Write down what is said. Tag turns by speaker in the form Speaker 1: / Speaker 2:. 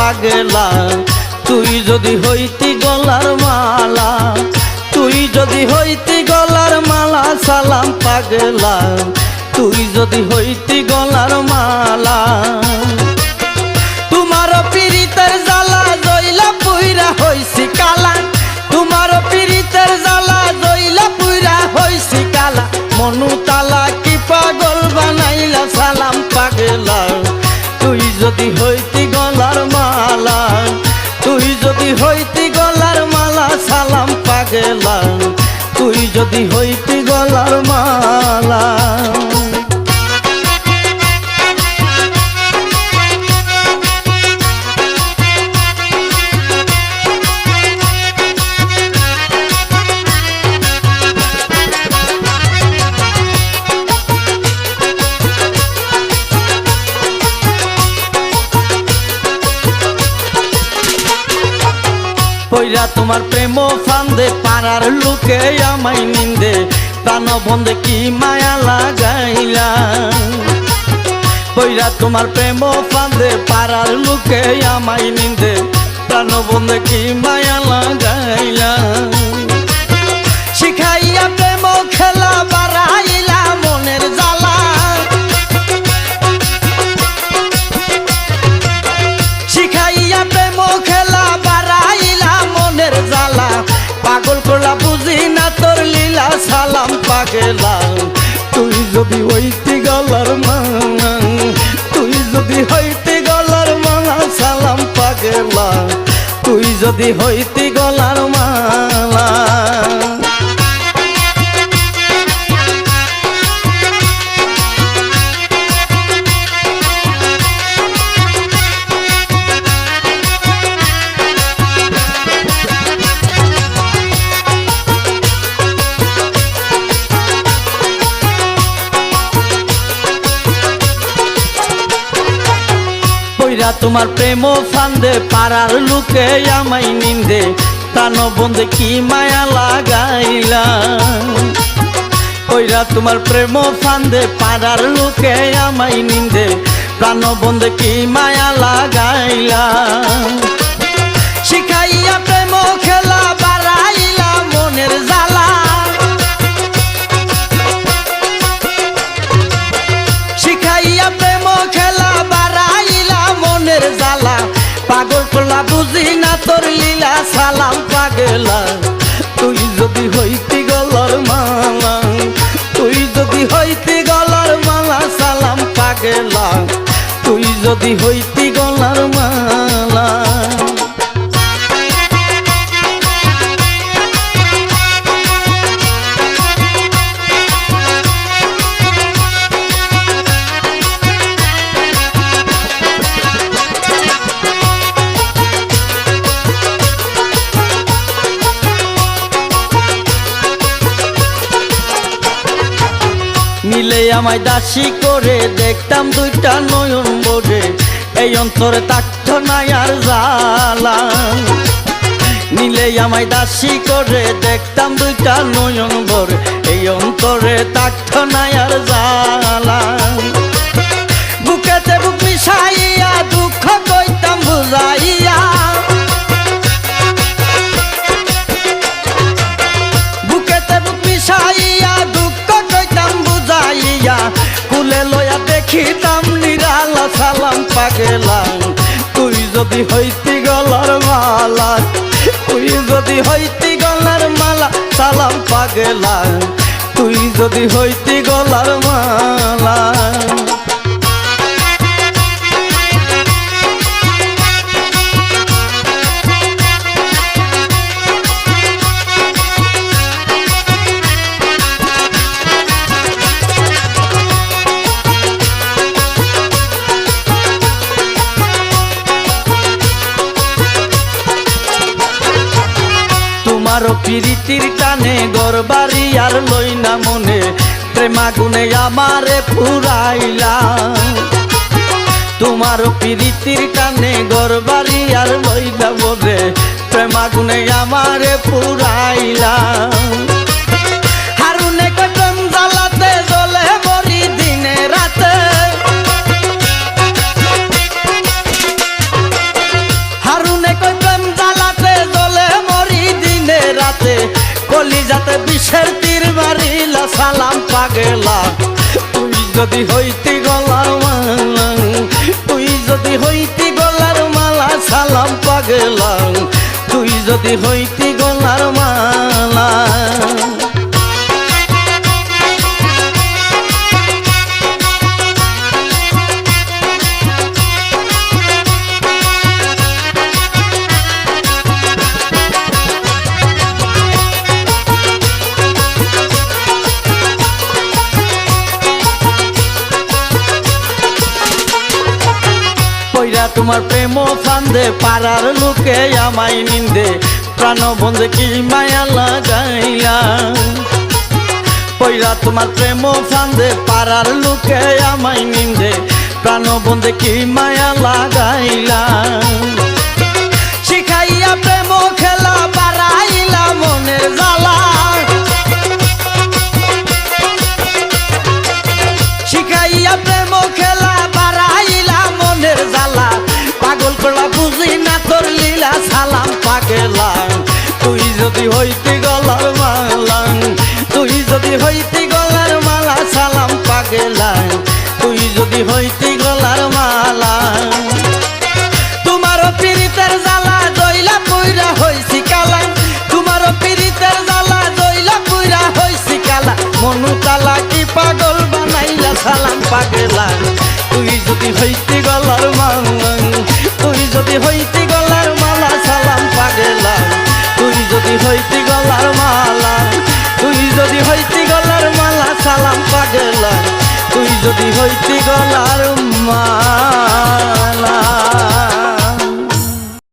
Speaker 1: পাগলা তুই যদি হইতি গলার মালা তুই যদি হইতি গলার মালা সালাম পাগলা তুই যদি হইতি গলার মালা তোমার পীড়িতের জ্বালা জইলা পুইরা হইছি কালা তোমার পীড়িতের জ্বালা জইলা পুইরা হইছি কালা মনু তালা কি পাগল বানাইলা সালাম পাগলা তুই যদি হইতি গলার মালা তুই যদি হইতি গলার মালা সালাম পাগলা তুই যদি হইতি গলার মালা পইরা তোমার প্রেম ফান্দে পাড়ার লোকে আমায় নিন্দে প্রাণ বন্ধে কি মায়া লাগাইলা পইরা তোমার প্রেম ফান্দে পাড়ার লোকে আমায় নিন্দে প্রাণ বন্ধে কি মায়া লাগাইলা শিখাইয়া প্রেম খেলা বাড়াইলা মনের জ্বালা শিখাইয়া প্রেম খেলা পাগল করলা বুঝি না তোর লীলা সালাম পাগলা তুই যদি হইতি গলার মালা তুই যদি হইতি গলার মালা সালাম পাগলা তুই যদি হইতি গলার মালা তোমার প্রেম ফান্দে পাড়ার লোকে আমায় নিন্দে প্রাণ বন্ধে কি মায়া লাগাইলা ওইরা তোমার প্রেম ফান্দে পাড়ার লোকে আমায় নিন্দে প্রাণ বন্ধে কি মায়া লাগাইলা শিখাইয়া প্রেম খেলা বাড়াইলা মনের জ্বালা শিখাইয়া প্রেম খেলা জ্বালা পাগল করলা বুঝি না তোর লীলা সালাম পাগলা তুই যদি হইতি গলার মালা তুই যদি হইতি গলার মালা সালাম পাগলা তুই যদি হইতি গলার মালা নিলে আমায় দাসী করে দেখতাম দুইটা নয়ন ভরে এই অন্তরে থাকত না আর জ্বালা নিলে আমায় দাসী করে দেখতাম দুইটা নয়ন ভরে এই অন্তরে থাকত না আর জ্বালা বুকেতে বুক মিশাইয়া দুঃখ কইতাম বুঝাইয়া বুকেতে বুক মিশাইয়া কুলে লয়া দেখিতাম নিরালা সালাম পাগলা তুই যদি হইতি গলার মালা তুই যদি হইতি গলার মালা সালাম পাগলা তুই যদি হইতি গলার মালা তোমার প্রীতির টানে ঘর বাড়ি আর লই না মনে প্রেমাগুনে আমারে পুরাইলা তোমার প্রীতির টানে ঘর বাড়ি আর লই না মনে প্রেমাগুনে আমারে পুরাইলা হারুনে কদম জ্বালাতে জ্বলে বরি দিনে রাতে যদি হইতি গলার মালা, তুই যদি হইতি গলার মালা সালাম পাগলা, তুই যদি হইতি গলার মালা। পইরা তোমার প্রেম ফান্দে পাড়ার লোকে আমায় নিন্দে, প্রাণ বন্ধে কি মায়া লাগাইলা। পইরা তোমার প্রেম ফান্দে পাড়ার লোকে আমায় নিন্দে, প্রাণ বন্ধে কি মায়া লাগাইলা। শিখাইয়া প্রেম খেলা বাড়াইলা মনের জ্বালা, শিখাইয়া প্রেম খেলা বাড়াইলা মনের জ্বালা। পাগল করলা বুঝি না তোর লীলা সালাম পাগলা, তুই যদি হইতি গলার মালা, তুই যদি হইতি গলার মালা সালাম পাগলা, তুই যদি হইতি গলার মালা। তোমারও পীড়িতের জ্বালা দইলা পুইরা হইছি কালা, তোমারও পীড়িতের জ্বালা দইলা পুইরা হইছি কালা। মনু তালা কি পাগল বানাইলা সালাম পাগলা, তুই যদি হইতি গলার মালা, তুই যদি হইতি গলার মালা সালাম পাগলা, তুই যদি হইতি গলার মালা, তুই যদি হইতি গলার মালা সালাম পাগলা, তুই যদি হইতি গলার মালা।